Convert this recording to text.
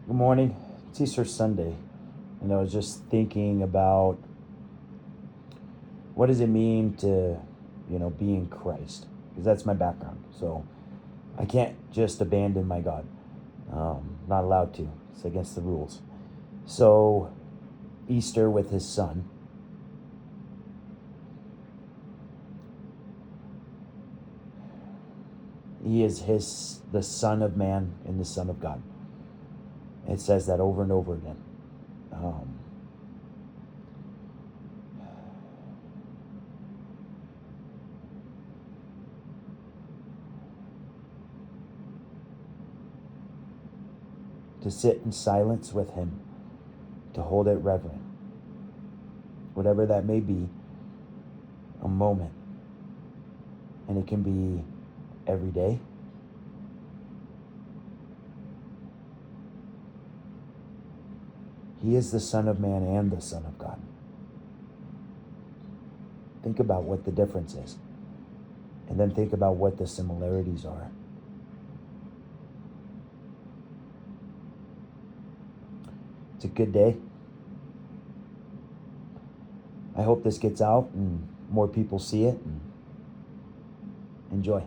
Good morning. It's Easter Sunday, and I was just thinking about what does it mean to, be in Christ? Because that's my background. So I can't just abandon my God. Not allowed to. It's against the rules. So Easter with his son. He is the Son of Man and the Son of God. It says that over and over again. To sit in silence with him, to hold it reverent, whatever that may be, a moment. And it can be every day. He is the Son of Man and the Son of God. Think about what the difference is. And then think about what the similarities are. It's a good day. I hope this gets out and more people see it and enjoy.